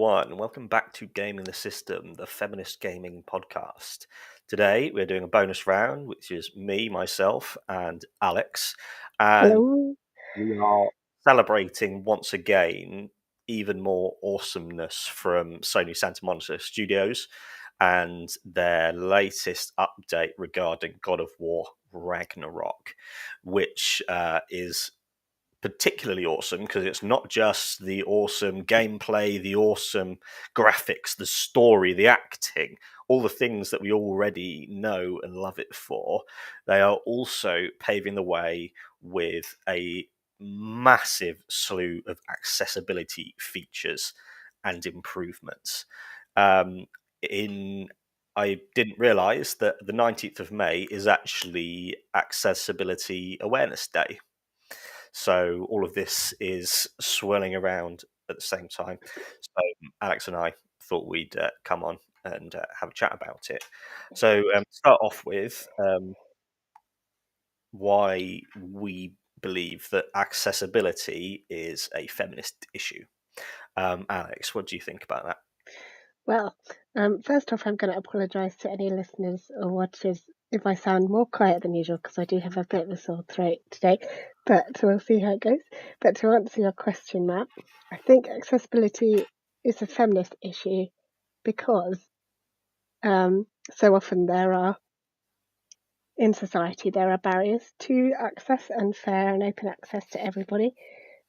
everyone. Welcome back to Gaming the System, the Feminist Gaming podcast. Today, we're doing a bonus round, which is me, myself, and Alex. And Hello. we are celebrating, once again, even more awesomeness from Sony Santa Monica Studios and their latest update regarding God of War Ragnarok, which is particularly awesome because it's not just the awesome gameplay, the awesome graphics, the story, the acting, all the things that we already know and love it for. They are also paving the way with a massive slew of accessibility features and improvements. Um, in I didn't realize that the 19th of May is actually Accessibility Awareness Day. So all of this is swirling around at the same time. So Alex and I thought we'd come on and have a chat about it. So start off with why we believe that accessibility is a feminist issue. Alex, what do you think about that? Well, first off, I'm going to apologise to any listeners or watchers if I sound more quiet than usual because I do have a bit of a sore throat today, but we'll see how it goes. But to answer your question, Matt, I think accessibility is a feminist issue because so often in society there are barriers to access and fair and open access to everybody,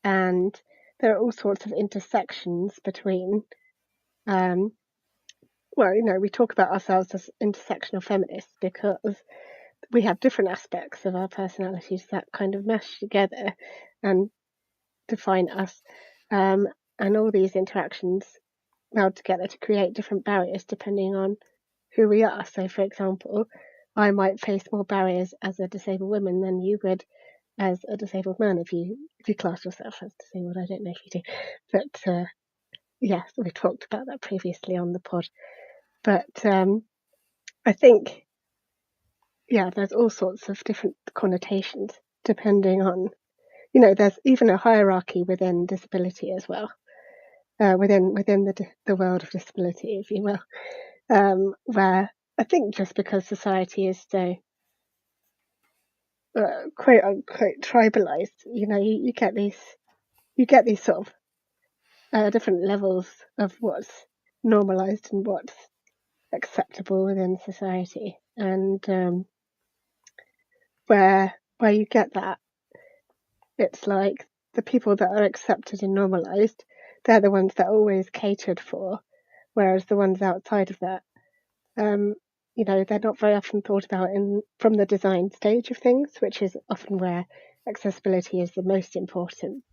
and there are all sorts of intersections between we talk about ourselves as intersectional feminists because we have different aspects of our personalities that kind of mesh together and define us. And all these interactions meld together to create different barriers depending on who we are. So, for example, I might face more barriers as a disabled woman than you would as a disabled man if you class yourself as disabled. I don't know if you do, but yes, we talked about that previously on the pod. But I think, there's all sorts of different connotations depending on, there's even a hierarchy within disability as well, within the world of disability, if you will, where I think just because society is so quote unquote tribalized, you get these sort of different levels of what's normalized and what's acceptable within society, and where you get that, it's like the people that are accepted and normalized, they're the ones that are always catered for, whereas the ones outside of that, they're not very often thought about from the design stage of things, which is often where accessibility is the most important.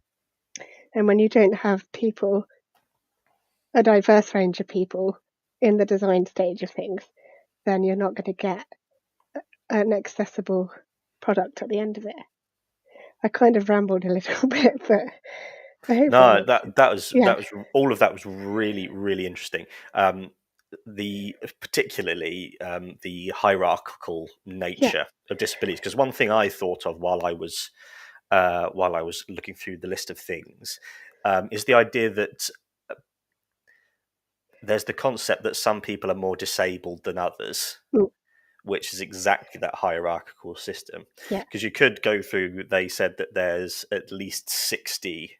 And when you don't have a diverse range of people in the design stage of things, then you're not going to get an accessible product at the end of it. I kind of rambled a little bit, but I hope No, that was yeah. all of that was really, really interesting. Particularly the hierarchical nature of disabilities, because one thing I thought of while I was looking through the list of things is the idea that there's the concept that some people are more disabled than others, which is exactly that hierarchical system. Yeah. Because you could go through, they said that there's at least 60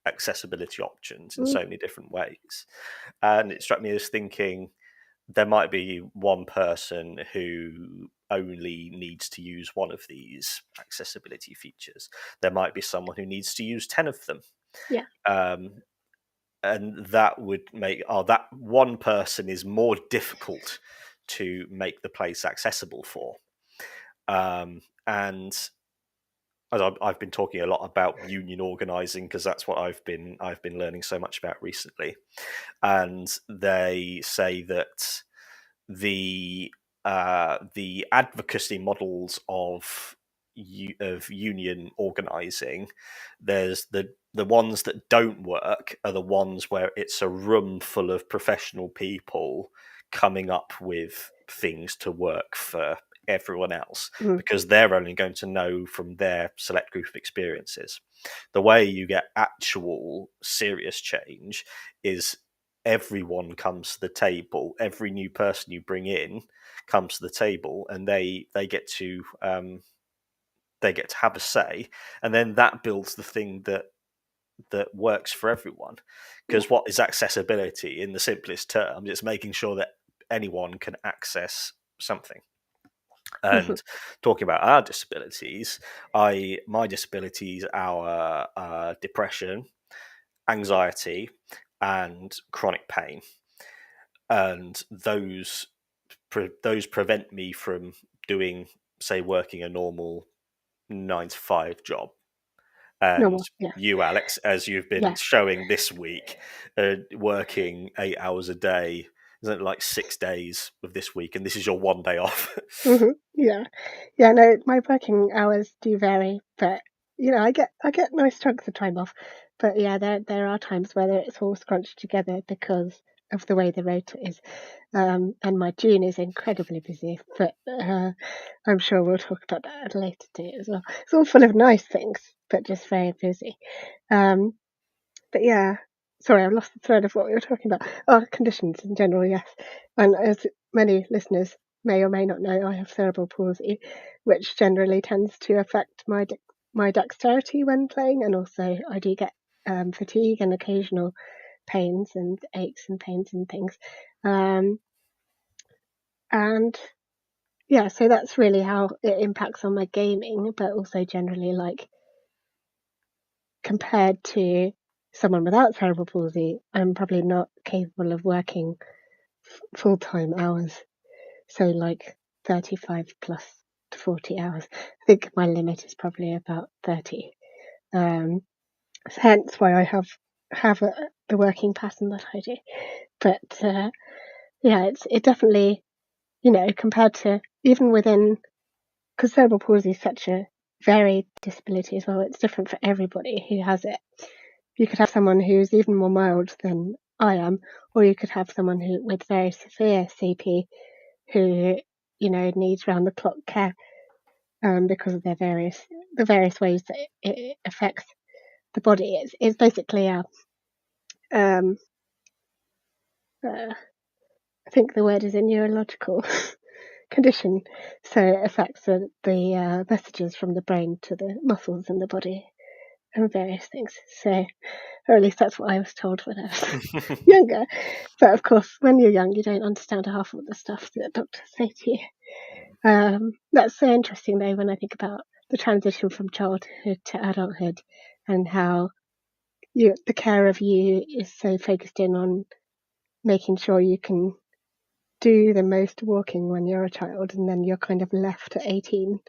accessibility options in so many different ways. And it struck me as thinking there might be one person who only needs to use one of these accessibility features. There might be someone who needs to use 10 of them. Yeah. And that would make that one person is more difficult to make the place accessible for. And as I've been talking a lot about union organizing because that's what I've been learning so much about recently, and they say that the advocacy models of union organizing, there's the ones that don't work are the ones where it's a room full of professional people coming up with things to work for everyone else, Mm. because they're only going to know from their select group of experiences. The way you get actual serious change is everyone comes to the table. Every new person you bring in comes to the table, and they get to have a say, and then that builds the thing that works for everyone. Yeah. Because what is accessibility in the simplest terms? It's making sure that anyone can access something. Mhm. And talking about our disabilities, my disabilities are depression, anxiety, and chronic pain, and those prevent me from doing, say, working a normal 9 to 5 job. And Normal. Yeah. you, Alex, as you've been Yeah. showing this week, working 8 hours a day, isn't it like 6 days of this week, and this is your one day off? Yeah. Yeah. No, my working hours do vary, but I get nice chunks of time off. But yeah, there are times where it's all scrunched together because of the way the rota is. And my June is incredibly busy, but I'm sure we'll talk about that at a later date as well. It's all full of nice things, but just very busy. Um, but yeah, sorry, I've lost the thread of what we were talking about. Oh, conditions in general, yes. And as many listeners may or may not know, I have cerebral palsy, which generally tends to affect my dexterity when playing, and also I do get fatigue and occasional pains and aches and pains and things. Um, and yeah, so that's really how it impacts on my gaming, but also generally, like, compared to someone without cerebral palsy, I'm probably not capable of working full-time hours. So like 35 plus to 40 hours. I think my limit is probably about 30. Um, hence why I have the working pattern that I do. But yeah, it definitely, compared to even within, because cerebral palsy is such a varied disability as well. It's different for everybody who has it. You could have someone who's even more mild than I am, or you could have someone who with very severe CP who needs round the clock care because of the various ways that it affects the body. It's basically a um, I think the word is a neurological condition, so it affects the messages from the brain to the muscles in the body and various things. So, or at least that's what I was told when I was younger. But of course, when you're young, you don't understand half of the stuff that doctors say to you. That's so interesting, though, when I think about the transition from childhood to adulthood and how the care of you is so focused in on making sure you can do the most walking when you're a child, and then you're kind of left at 18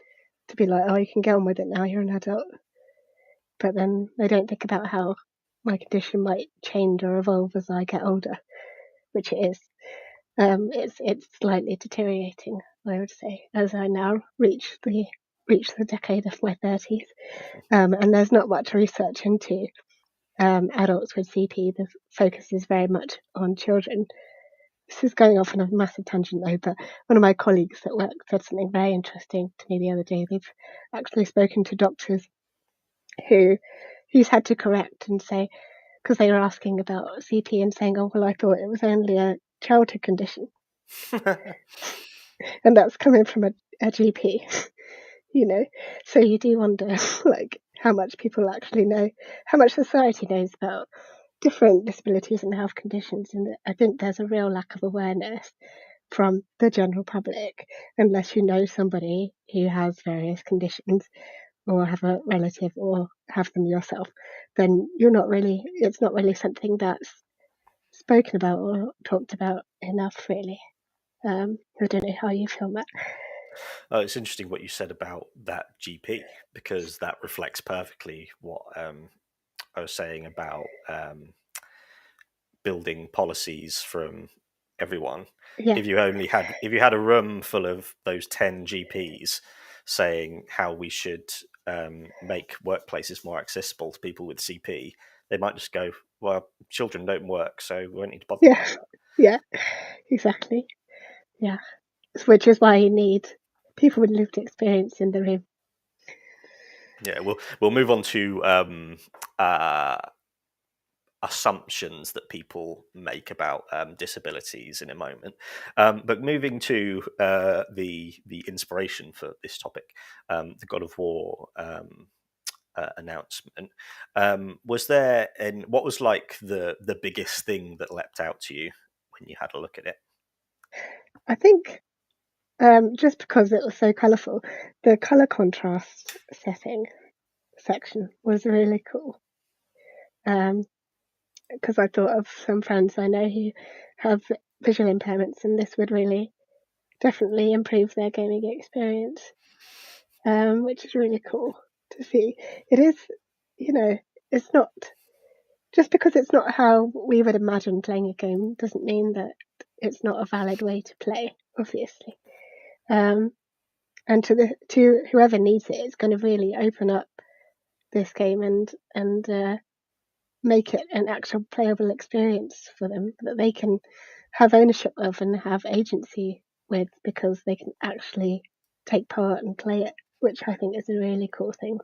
to be like, oh, you can get on with it now, you're an adult. But then they don't think about how my condition might change or evolve as I get older, which it is. It's slightly deteriorating, I would say, as I now reach the decade of my 30s. And there's not much research into adults with CP. The focus is very much on children. This is going off on a massive tangent though, but one of my colleagues at work said something very interesting to me the other day. They've actually spoken to doctors who's had to correct and say, because they were asking about CP and saying, oh, well, I thought it was only a childhood condition. And that's coming from a GP, you know. So you do wonder, like, how much people actually know, how much society knows about different disabilities and health conditions. And I think there's a real lack of awareness from the general public unless you know somebody who has various conditions or have a relative or have them yourself. Then it's not really something that's spoken about or talked about enough, really. I don't know how you feel, Matt. It's interesting what you said about that GP, because that reflects perfectly what I was saying about building policies from everyone. Yeah, If you had a room full of those 10 GPs saying how we should make workplaces more accessible to people with CP, they might just go, well, children don't work, so we don't need to bother yeah, about that. yeah, exactly. Yeah, which is why you need people with lived experience in the room. Yeah, we'll move on to uh, assumptions that people make about disabilities in a moment. But moving to the inspiration for this topic, the God of War announcement. Was there, and what was like the biggest thing that leapt out to you when you had a look at it? I think just because it was so colourful, the colour contrast setting section was really cool. Because I thought of some friends I know who have visual impairments, and this would really definitely improve their gaming experience, which is really cool to see. It is, it's not just because it's not how we would imagine playing a game doesn't mean that it's not a valid way to play, obviously. Um, and to whoever needs it, it's going to really open up this game and make it an actual playable experience for them that they can have ownership of and have agency with, because they can actually take part and play it, which I think is a really cool thing.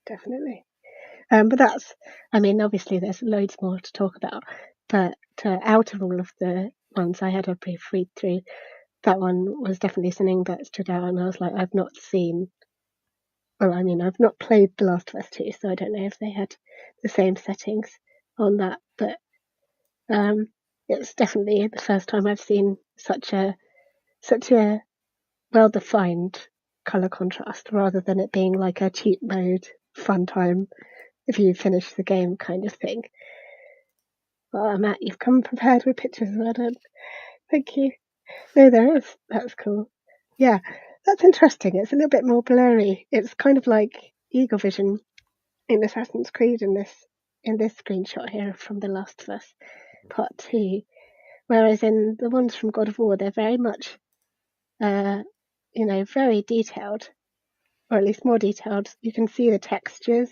Definitely. But obviously there's loads more to talk about, but out of all of the ones I had a brief read through, that one was definitely something that stood out, and I was like, I've not seen, I've not played The Last of Us 2, so I don't know if they had the same settings on that, but it's definitely the first time I've seen such a well-defined color contrast, rather than it being like a cheat mode fun time if you finish the game kind of thing. Well, Matt, you've come prepared with pictures. Well done. Thank you. No, there is. That's cool. Yeah, that's interesting. It's a little bit more blurry. It's kind of like Eagle Vision in Assassin's Creed in this screenshot here from The Last of Us Part 2. Whereas in the ones from God of War, they're very much, very detailed, or at least more detailed. You can see the textures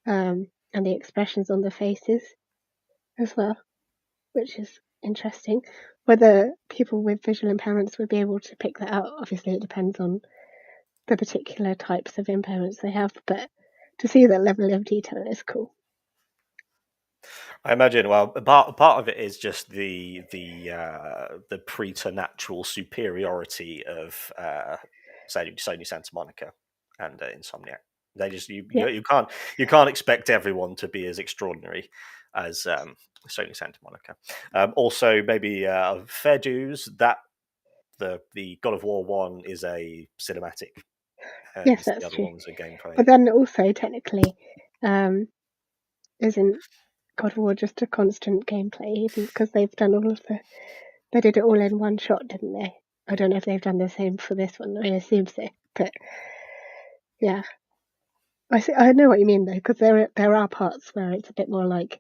and the expressions on the faces as well, which is interesting. Whether people with visual impairments would be able to pick that out, obviously it depends on the particular types of impairments they have, but to see that level of detail is cool. I imagine. Well, part of it is just the preternatural superiority of Sony Santa Monica and Insomniac. They just Yeah. you can't expect everyone to be as extraordinary as Sony Santa Monica. Also, maybe fair dues that the God of War one is a cinematic, and Yes, the that's other true. one's a gameplay. But then also technically, isn't God of War just a constant gameplay, even because they've done they did it all in one shot, didn't they? I don't know if they've done the same for this one. I assume so, but yeah, I know what you mean though, because there are parts where it's a bit more like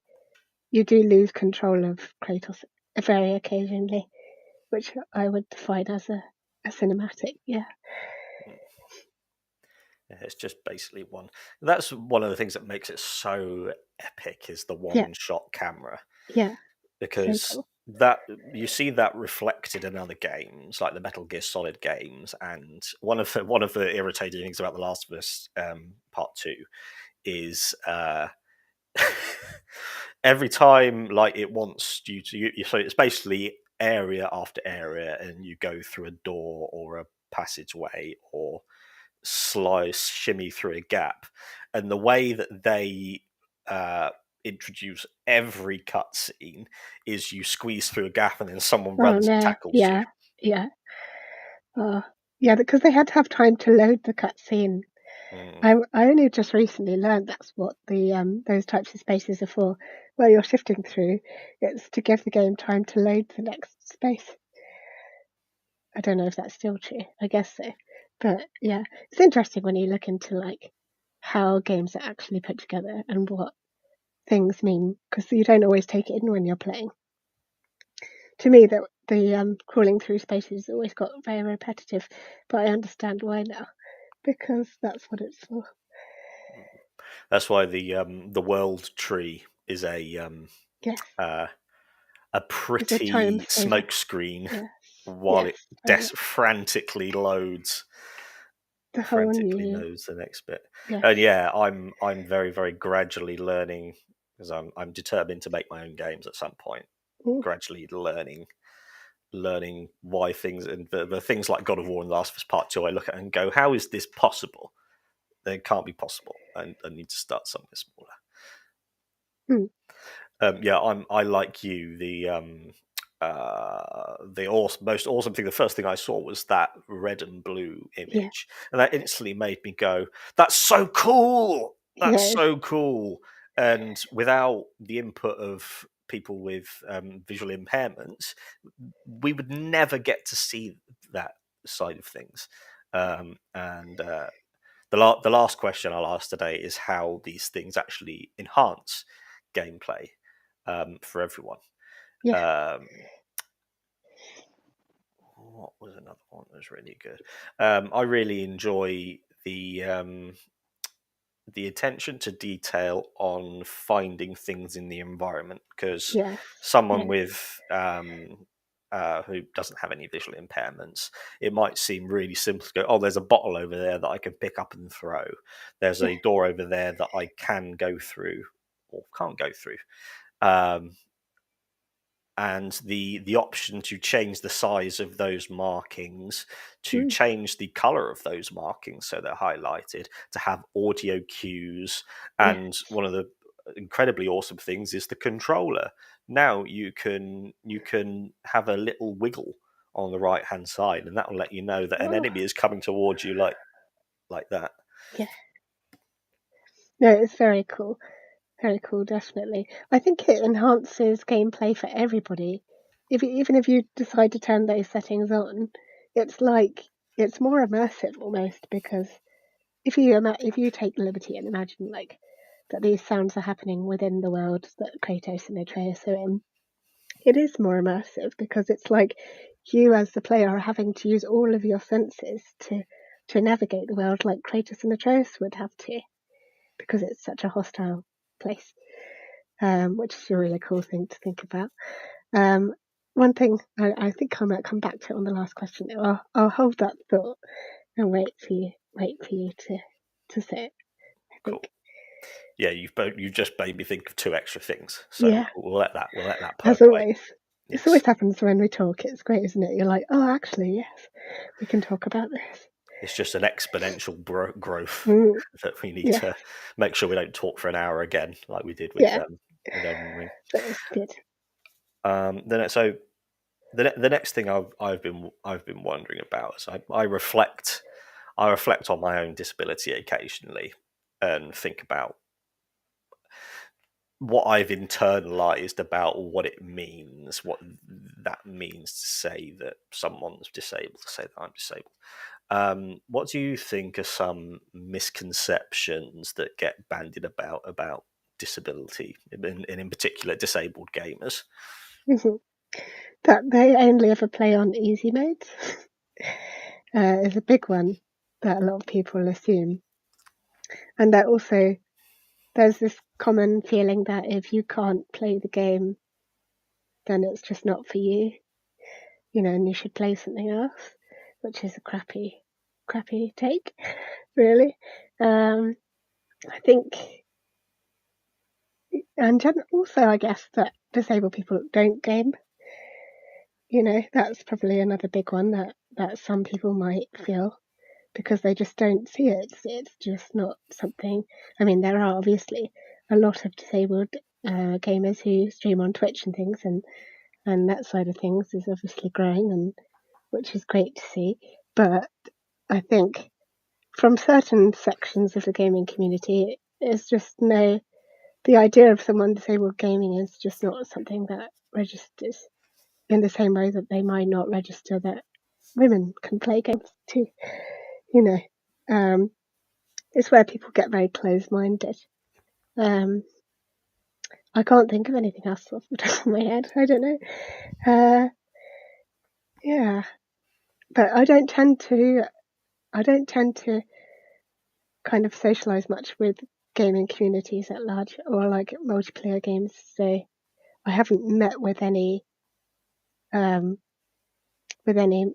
you do lose control of Kratos very occasionally, which I would define as a cinematic. Yeah. Yeah, it's just basically one. That's one of the things that makes it so epic is the Yeah. one-shot camera, Yeah. So because cool. that you see that reflected in other games like the Metal Gear Solid games, and one of the irritating things about The Last of Us Part Two is every time like it wants you to so it's basically area after area, and you go through a door or a passageway or slice shimmy through a gap, and the way that they introduce every cutscene is you squeeze through a gap and then someone Oh runs and no. tackles you. Yeah. Yeah. Oh, yeah. Because they had to have time to load the cutscene. Mm. I only just recently learned that's what the those types of spaces are for. Where you're shifting through, it's to give the game time to load the next space. I don't know if that's still true. I guess so. But yeah, it's interesting when you look into like how games are actually put together and what things mean, because you don't always take it in when you're playing. To me, the crawling through spaces always got very repetitive, but I understand why now, because that's what it's for. That's why the world tree is Yes, uh, a it's a time pretty saver. smokescreen. Yeah. while it Yes, very much. frantically loads The whole new, the next bit. yes. And yeah, I'm very very gradually learning, because I'm determined to make my own games at some point. Mm, Gradually learning why things, and the things like God of War and Last of Us Part 2, I look at and go, how is this possible? It can't be possible. I need to start somewhere smaller. mm, Yeah, I like you. The awesome, most awesome thing. The first thing I saw was that red and blue yeah, image, and that instantly made me go, "That's so cool! That's yeah, so cool!" And without the input of people with visual impairments, we would never get to see that side of things. And the last question I'll ask today is how these things actually enhance gameplay for everyone. yeah, Um, what was another one that was really good? I really enjoy the attention to detail on finding things in the environment, because yes, someone yeah, with who doesn't have any visual impairments, it might seem really simple to go, oh, there's a bottle over there that I can pick up and throw. There's yeah, a door over there that I can go through or can't go through. Um, and the option to change the size of those markings, to mm, change the color of those markings so they're highlighted, to have audio cues. yeah. And one of the incredibly awesome things is the controller. Now you can have a little wiggle on the right hand side, and that will let you know that an Oh, enemy is coming towards you, like that. yeah. No, it's very cool. Very cool, definitely. I think it enhances gameplay for everybody. Even if you decide to turn those settings on, it's like it's more immersive almost, because if you take the liberty and imagine like that these sounds are happening within the world that Kratos and Atreus are in, it is more immersive because it's like you as the player are having to use all of your senses to navigate the world like Kratos and Atreus would have to, because it's such a hostile place, which is a really cool thing to think about. Um, one thing I think I might come back to it on the last question. I'll hold that thought and wait for you to say it. I Cool. think, Yeah, you've just made me think of two extra things, so yeah, we'll let that as percolate. always. This Yes. always happens when we talk. It's great, isn't it? You're like, oh, actually, yes, we can talk about this. It's just an exponential growth Mm, that we need yes, to make sure we don't talk for an hour again, like we did yeah, with Elden Ring. that was good. So the next thing I've been wondering about is I reflect on my own disability occasionally, and think about what I've internalized about what it means, what that means to say that someone's disabled, to say that I'm disabled. What do you think are some misconceptions that get bandied about disability, and in particular disabled gamers? Mhm. That they only ever play on easy modes is a big one that a lot of people assume, and that also there's this common feeling that if you can't play the game, then it's just not for you, and you should play something else, which is a crappy take, really. Um, I think, and also I guess that disabled people don't game. That's probably another big one that some people might feel because they just don't see it. It's just not something. I mean, there are obviously a lot of disabled gamers who stream on Twitch and things, and that side of things is obviously growing, and which is great to see. But I think from certain sections of the gaming community, it's just no. The idea of someone disabled gaming is just not something that registers in the same way that they might not register that women can play games too. You know, um, it's where people get very close-minded. Um, I can't think of anything else off the top of my head. I don't know. Uh, yeah, but I don't tend to. I don't tend to kind of socialize much with gaming communities at large or like multiplayer games. So I haven't met with any um, with any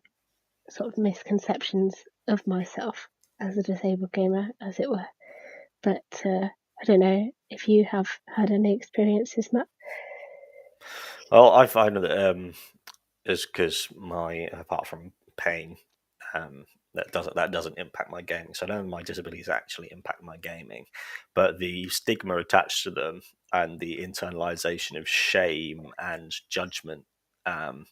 sort of misconceptions of myself as a disabled gamer, as it were. But I don't know if you have had any experiences, Matt. Well, I find that is because my apart from pain, um, that doesn't impact my gaming. So none of my disabilities actually impact my gaming, but the stigma attached to them and the internalization of shame and judgment, um,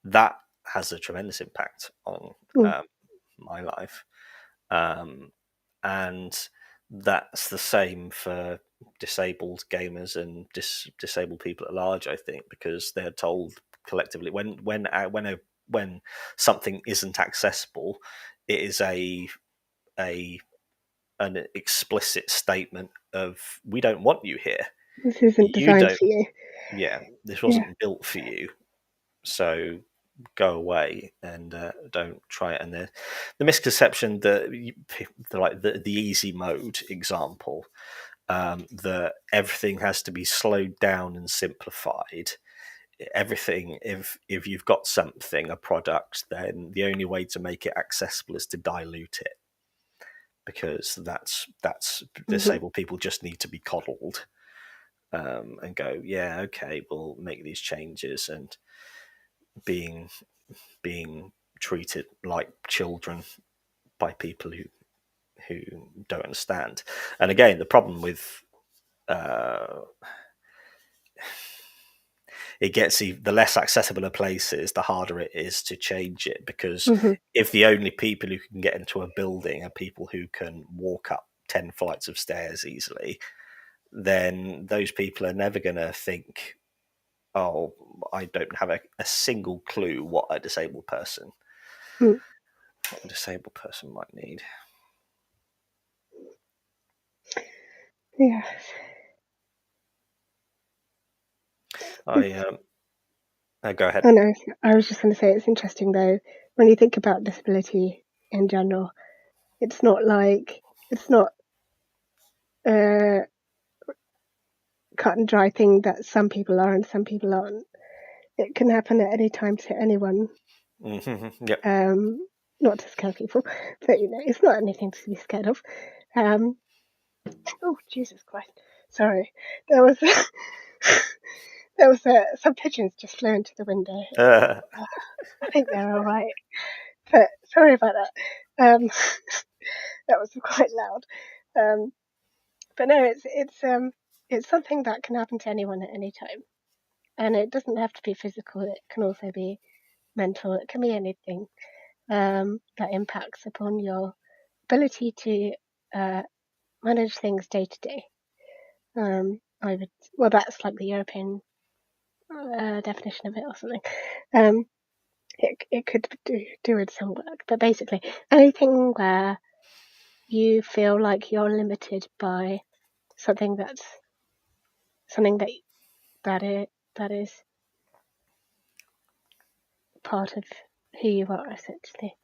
that has a tremendous impact on Mm. um, my life. Um, and that's the same for disabled gamers and disabled people at large, I think, because they're told collectively when something isn't accessible, it is a an explicit statement of we don't want you here. This isn't You designed don't. for you. Yeah, this Yeah. wasn't built for you. So go away and don't try it. And the misconception that the easy mode example, that everything has to be slowed down and simplified. Everything, if you've got something, a product, then the only way to make it accessible is to dilute it, because that's Mm-hmm. disabled people just need to be coddled, and go, yeah, okay, we'll make these changes, and being being treated like children by people who don't understand. And again, the problem with uh, it gets the less accessible a place is, the harder it is to change it. Because Mm-hmm. if the only people who can get into a building are people who can walk up 10 flights of stairs easily, then those people are never going to think, oh, I don't have a single clue what a disabled person Mm. might need. Yeah. I go ahead. Oh no, I was just going to say it's interesting though when you think about disability in general. It's not a cut and dry thing that some people are and some people aren't. It can happen at any time to anyone. Yep. Not to scare people, but it's not anything to be scared of. Um, oh Jesus Christ! Sorry, there was some pigeons just flew into the window. I think they're all right, but sorry about that. That was quite loud. But no, it's something that can happen to anyone at any time, and it doesn't have to be physical. It can also be mental. It can be anything that impacts upon your ability to manage things day to day. That's like the European definition of it or something. Um, it could do with some work, but basically anything where you feel like you're limited by something something that is part of who you are essentially.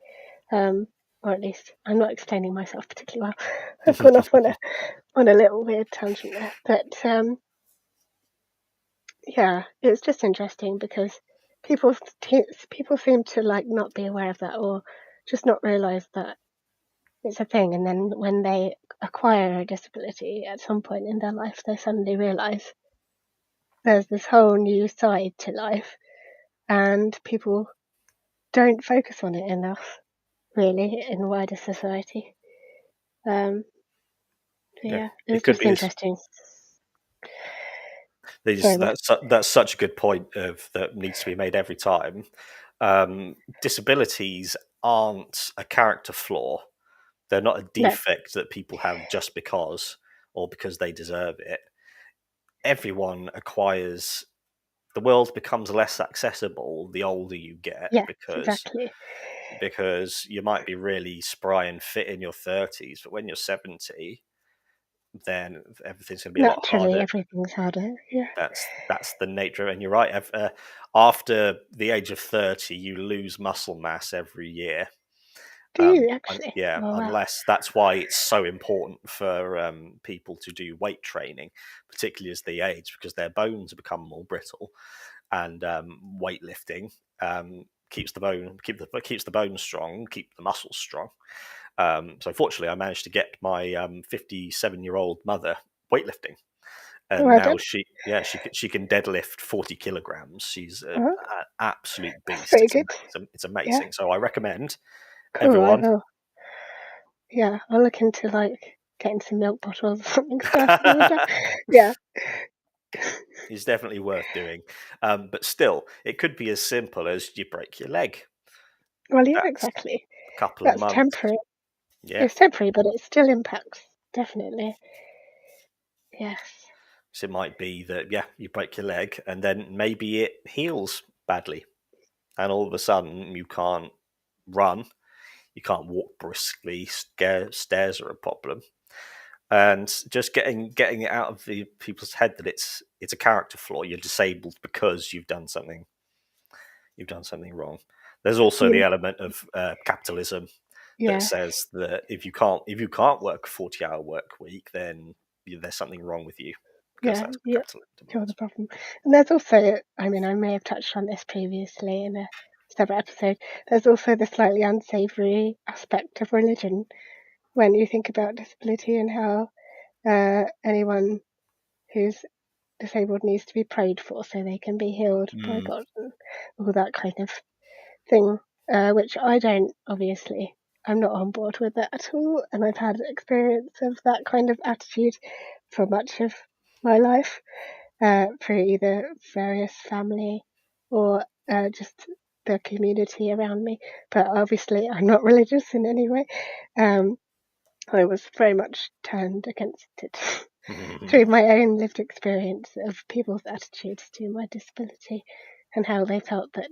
Or at least I'm not explaining myself particularly well. I've gone off on a little weird tangent there, but yeah, it's just interesting because people people seem to like not be aware of that or just not realize that it's a thing, and then when they acquire a disability at some point in their life, they suddenly realize there's this whole new side to life, and people don't focus on it enough, really, in wider society. Um, Yeah, yeah, it it was could just be this. interesting. Sorry, These Matt. that's such a good point of that needs to be made every time. Disabilities aren't a character flaw. They're not a No, defect that people have just because or because they deserve it. Everyone acquires. The world becomes less accessible the older you get, yes, because exactly. you might be really spry and fit in your 30s, but when you're 70, then everything's going to be a lot Naturally, harder. everything's harder. Yeah. That's the nature, and you're right. After the age of 30, you lose muscle mass every year. Do you actually? Yeah, Oh wow. unless that's why it's so important for people to do weight training, particularly as they age, because their bones become more brittle, and weightlifting keeps the bone strong, keep the muscles strong. So fortunately, I managed to get my 57-year-old mother weightlifting, and Well now done. she can deadlift 40 kilograms. She's an Oh, absolute that's beast. very good. It's Yeah, amazing. So I recommend cool. I everyone. will. Yeah, I'll look into like getting some milk bottles or something started with that. Yeah. Is definitely worth doing, but still, it could be as simple as you break your leg. Well, yeah, That's exactly. a couple of That's months. temporary. Yeah, It's temporary, but it still impacts. Definitely. Yes. so it might be that you break your leg, and then maybe it heals badly, and all of a sudden you can't run, you can't walk briskly. Stairs are a problem, and just getting it out of the people's head that it's a character flaw. You're disabled because you've done something wrong. There's also the Yeah. element of capitalism that Yes. says that if you can't work a 40-hour work week, then there's something wrong with you, because Yeah. that's what Yeah. capitalism You're the demands. problem. And there's also, I mean, I may have touched on this previously in a separate episode. There's also the slightly unsavory aspect of religion when you think about disability and how anyone who's disabled needs to be prayed for so they can be healed by Mm, God and all that kind of thing, which I don't, obviously. I'm not on board with that at all, and I've had experience of that kind of attitude for much of my life, through either various family or just the community around me. But obviously, I'm not religious in any way. Um, I was very much turned against it through my own lived experience of people's attitudes to my disability and how they felt that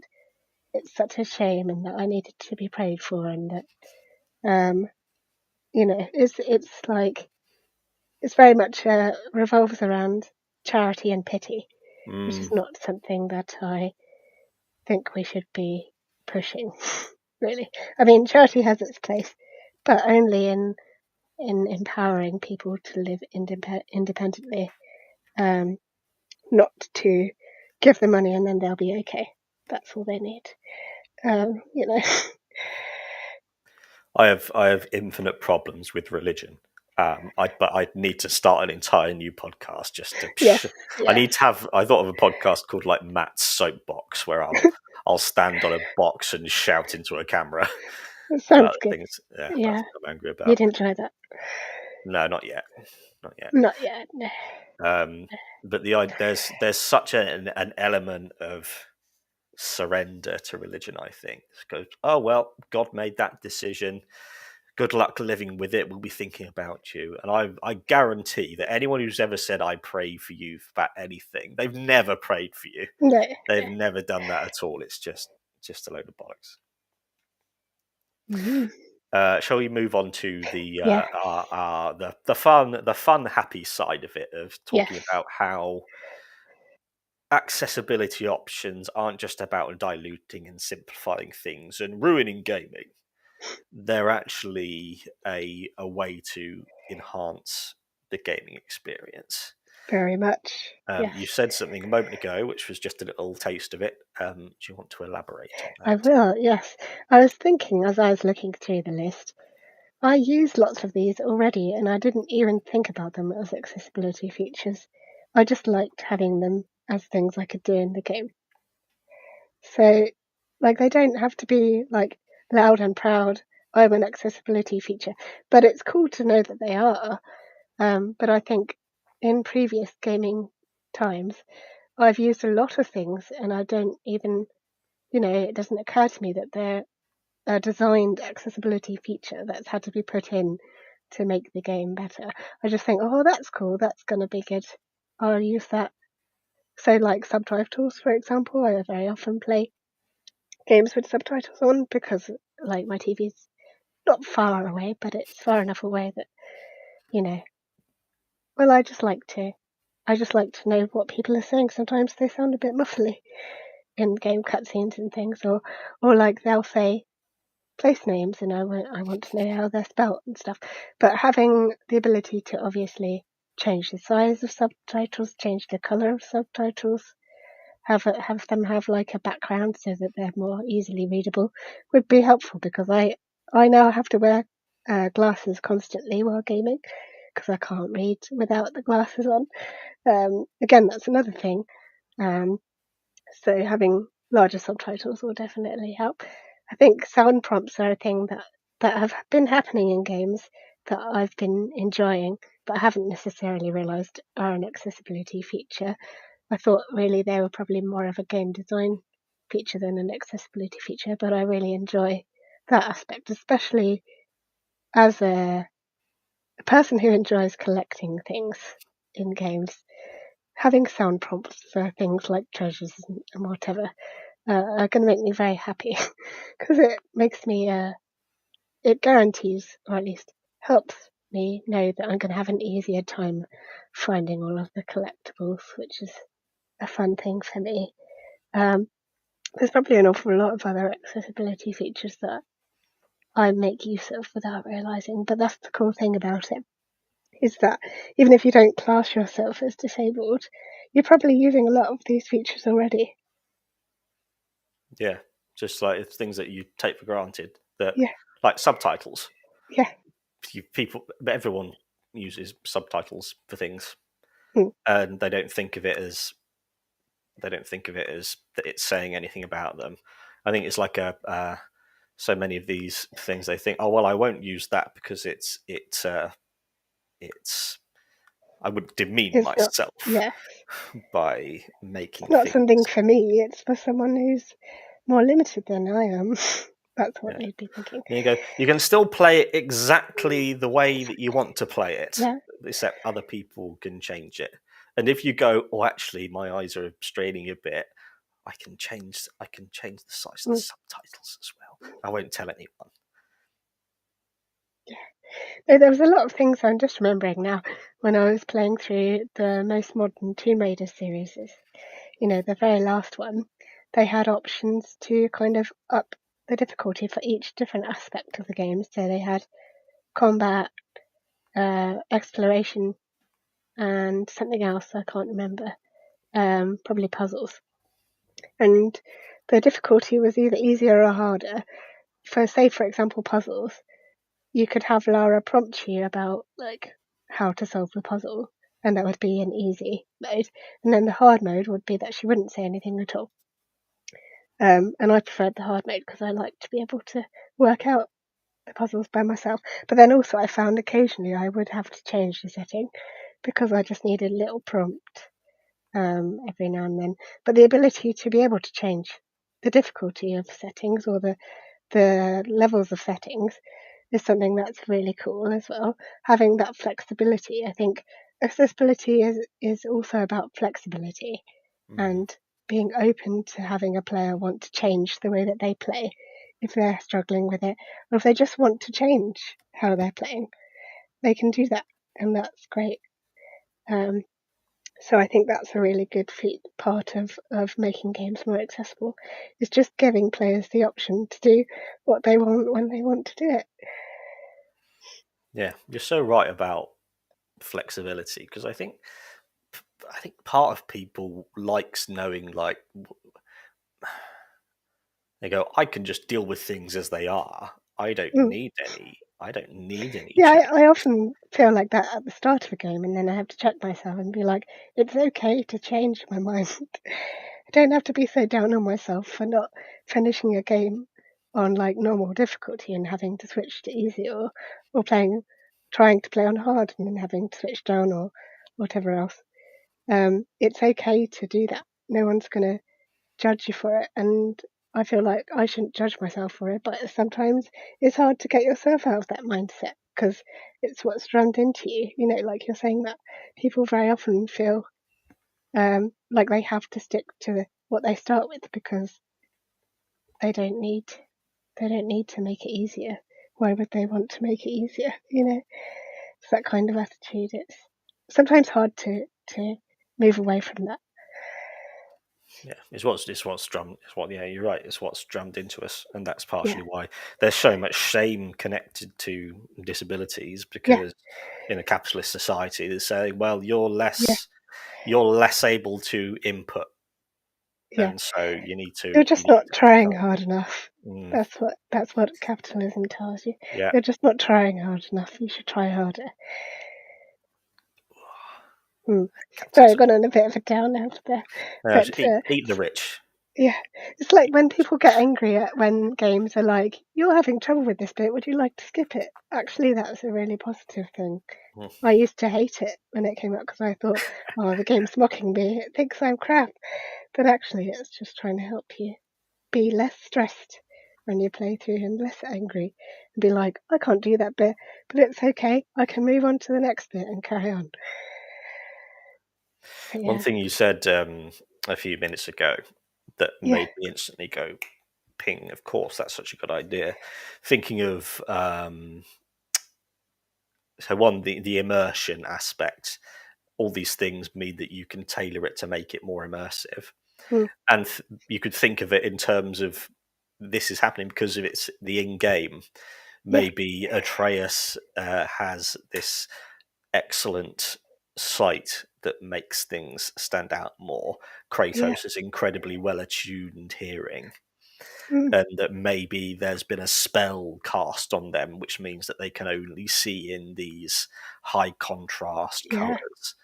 it's such a shame and that I needed to be prayed for and that it's like it's very much revolves around charity and pity, which is mm, not something that I think we should be pushing. Really, I mean, charity has its place, but only in empowering people to live independently, not to give them money and then they'll be okay. That's all they need. You know. I have infinite problems with religion. But I need to start an entire new podcast just to. Yes, I yes. need to have. I thought of a podcast called like Matt's Soapbox, where I'll stand on a box and shout into a camera It about sounds the good. things. That's Yeah, what I'm angry you'd about. enjoy that. No, not yet, not yet. Not yet. No. Um, but there's such an element of surrender to religion. I think because oh well, God made that decision. Good luck living with it. We'll be thinking about you, and I guarantee that anyone who's ever said I pray for you about anything, they've never prayed for you. No. They've never done that at all. It's just a load of bollocks. Mm. Shall we move on to Yeah. the fun, happy side of it, of talking Yes. about how accessibility options aren't just about diluting and simplifying things and ruining gaming. They're actually a way to enhance the gaming experience. Very much. Yes. You said something a moment ago, which was just a little taste of it. Do you want to elaborate on I that? will. Yes. I was thinking as I was looking through the list, I use lots of these already, and I didn't even think about them as accessibility features. I just liked having them as things I could do in the game. So, like, they don't have to be like loud and proud. I'm an accessibility feature, but it's cool to know that they are. But I think in previous gaming times, I've used a lot of things, and I don't even, it doesn't occur to me that they're a designed accessibility feature that's had to be put in to make the game better. I just think, oh, that's cool. That's going to be good. I'll use that. So, like subtitles, for example, I very often play games with subtitles on because, like, my TV's not far away, but it's far enough away that, you know, well, I just like to know what people are saying. Sometimes they sound a bit muffly in game cutscenes and things, or like they'll say place names and I want to know how they're spelt and stuff. But having the ability to obviously change the size of subtitles, change the color of subtitles, have them have like a background so that they're more easily readable would be helpful, because I now have to wear glasses constantly while gaming because I can't read without the glasses on. Again, that's another thing. So having larger subtitles will definitely help. I think sound prompts are a thing that have been happening in games that I've been enjoying, but I haven't necessarily realised are an accessibility feature. I thought really they were probably more of a game design feature than an accessibility feature, but I really enjoy that aspect, especially as a person who enjoys collecting things in games. Having sound prompts for things like treasures and whatever are going to make me very happy because it makes me, it guarantees, or at least helps me know that I'm going to have an easier time finding all of the collectibles, which is a fun thing for me. Um, there's probably an awful lot of other accessibility features that I make use of without realizing, but that's the cool thing about it, is that even if you don't class yourself as disabled, you're probably using a lot of these features already. Yeah, just like it's things that you take for granted, that Yeah, like subtitles. yeah. Everyone uses subtitles for things, Mm. and they don't think of it as that it's saying anything about them. I think it's like so many of these things they think, oh well, I won't use that because it's I would demean It's not, myself yeah, by it's making not things. something for me, it's for someone who's more limited than I am. That's what Yeah. they'd be thinking. And you go, you can still play it exactly the way that you want to play it, Yeah. except other people can change it. And if you go, oh, actually, my eyes are straining a bit, I can change the size of the Mm. subtitles as well. I won't tell anyone. There was a lot of things I'm just remembering now when I was playing through the most modern Tomb Raider series. You know, the very last one, they had options to kind of up the difficulty for each different aspect of the game. So they had combat, exploration, and something else I can't remember. Probably puzzles. And the difficulty was either easier or harder. For, say, for example, puzzles, you could have Lara prompt you about like how to solve the puzzle, and that would be an easy mode. And then the hard mode would be that she wouldn't say anything at all. And I preferred the hard mode because I like to be able to work out the puzzles by myself. But then also I found occasionally I would have to change the setting because I just needed a little prompt every now and then. But the ability to be able to change the difficulty of settings, or the levels of settings, is something that's really cool as well. Having that flexibility, I think accessibility is also about flexibility Mm. and being open to having a player want to change the way that they play if they're struggling with it, or if they just want to change how they're playing, they can do that, and that's great. Um, so I think that's a really good part of making games more accessible, is just giving players the option to do what they want when they want to do it. Yeah, you're so right about flexibility because I think part of people likes knowing like they go, I can just deal with things as they are. Mm. I don't need any Yeah, change. I often feel like that at the start of a game, and then I have to check myself and be like, it's okay to change my mind. I don't have to be so down on myself for not finishing a game on like normal difficulty and having to switch to easy, or trying to play on hard and then having to switch down, or whatever else. It's okay to do that. No one's gonna judge you for it, and I feel like I shouldn't judge myself for it, but sometimes it's hard to get yourself out of that mindset because it's what's drummed into you. You know, like you're saying, that people very often feel like they have to stick to what they start with because they don't need they don't need to make it easier. Why would they want to make it easier? You know, it's that kind of attitude. It's sometimes hard to move away from that. Yeah, it's what's drummed. It's what yeah, you're right. It's what's drummed into us, and that's Yeah, partially why there's so much shame connected to disabilities. yeah, Because in a capitalist society, they say, well, yeah, you're less able to input Yeah. and so you need You're to just not trying control. hard enough. Mm, That's what capitalism tells you. yeah, You're just not trying hard enough. You should try harder. Hmm. Sorry, I've capitalism. gone on a bit of a downer there. But Eat the rich. yeah, it's like when people get angry at when games are like, "You're having trouble with this bit. Would you like to skip it?" Actually, that's a really positive thing. Mm. I used to hate it when it came out because I thought, "Oh, the game's mocking me. It thinks I'm crap." But actually, it's just trying to help you be less stressed when you play through and less angry and be like, I can't do that bit, but it's okay. I can move on to the next bit and carry on. But One yeah, thing you said a few minutes ago that yeah, made me instantly go ping. Of course, that's such a good idea. Thinking of so one the immersion aspect. All these things mean that you can tailor it to make it more immersive, mm, and you could think of it in terms of this is happening because of it's the in game. yeah, Maybe Atreus has this excellent sight that makes things stand out more. yeah, Kratos is incredibly well attuned hearing, mm, and that maybe there's been a spell cast on them, which means that they can only see in these high contrast yeah. colours.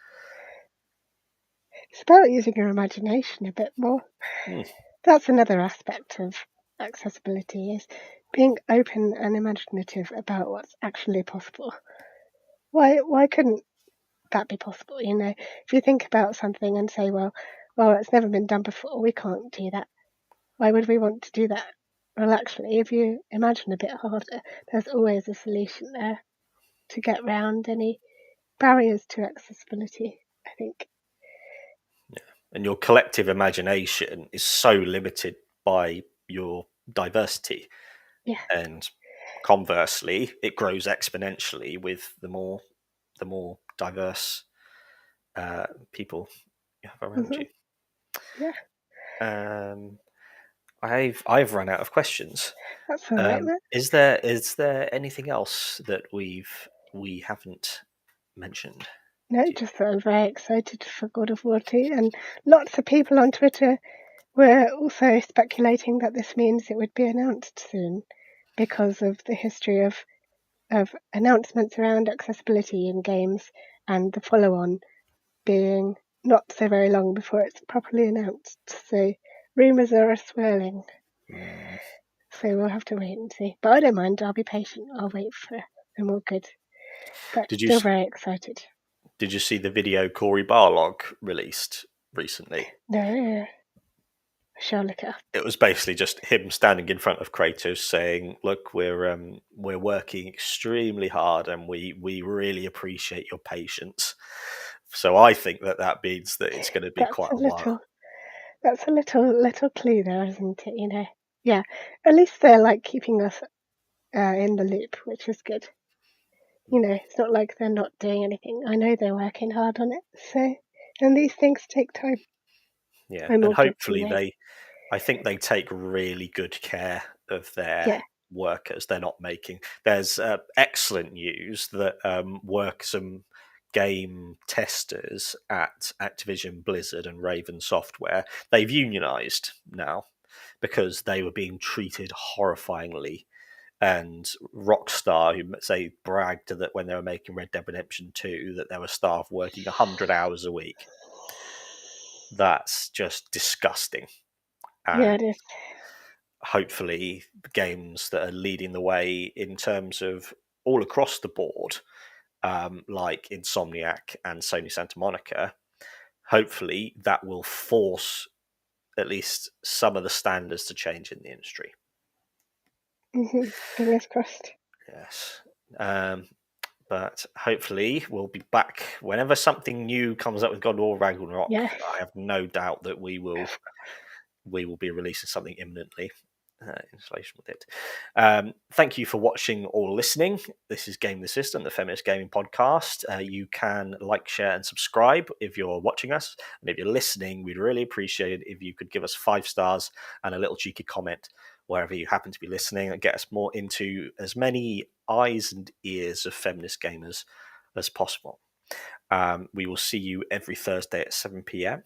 It's about using your imagination a bit more. Hmm. That's another aspect of accessibility is being open and imaginative about what's actually possible. Why couldn't that be possible? You know, if you think about something and say, well, it's never been done before, we can't do that. Why would we want to do that? Well, actually, if you imagine a bit harder, there's always a solution there to get round any barriers to accessibility, I think. And your collective imagination is so limited by your diversity, Yeah. and conversely, it grows exponentially with the more diverse people you have around Hmm. you. Yeah, Um, I've run out of questions. that's all right, man. Is there anything else that we haven't mentioned? No, Do you- just that I'm very excited for God of War 2, and lots of people on Twitter were also speculating that this means it would be announced soon because of the history of announcements around accessibility in games and the follow on being not so very long before it's properly announced. So rumours are swirling. Mm. So we'll have to wait and see. But I don't mind. I'll be patient. I'll wait for them all good. But Did you still very excited. did you see the video Corey Barlog released recently? No, I shall look it up. It was basically just him standing in front of Kratos saying, "Look, we're working extremely hard, and we really appreciate your patience." So I think that that means that it's going to be That's quite a a while. little. That's a little clue there, isn't it? You know. Yeah. At least they're like keeping us in the loop, which is good. You know, it's not like they're not doing anything. I know they're working hard on it. So, and these things take time. Yeah, I'm and all good to hopefully wait. I think they take really good care of their Yeah. workers. They're not making. There's excellent news that some game testers at Activision Blizzard and Raven Software, they've unionized now because they were being treated horrifyingly. And Rockstar, who say bragged that when they were making Red Dead Redemption 2, that there were staff working 100 hours a week. That's just disgusting. Yeah, And it is. hopefully the games that are leading the way in terms of all across the board, like Insomniac and Sony Santa Monica, hopefully that will force at least some of the standards to change in the industry. Fingers crossed. Yes. But hopefully we'll be back whenever something new comes up with God of War Ragnarok. Yes. I have no doubt that we will be releasing something imminently in relation with it. Thank you for watching or listening. This is Game the System, the Feminist Gaming Podcast. You can like, share, and subscribe if you're watching us. And if you're listening, we'd really appreciate it if you could give us 5 stars and a little cheeky comment wherever you happen to be listening and get us more into as many eyes and ears of feminist gamers as possible. We will see you every Thursday at 7 p.m.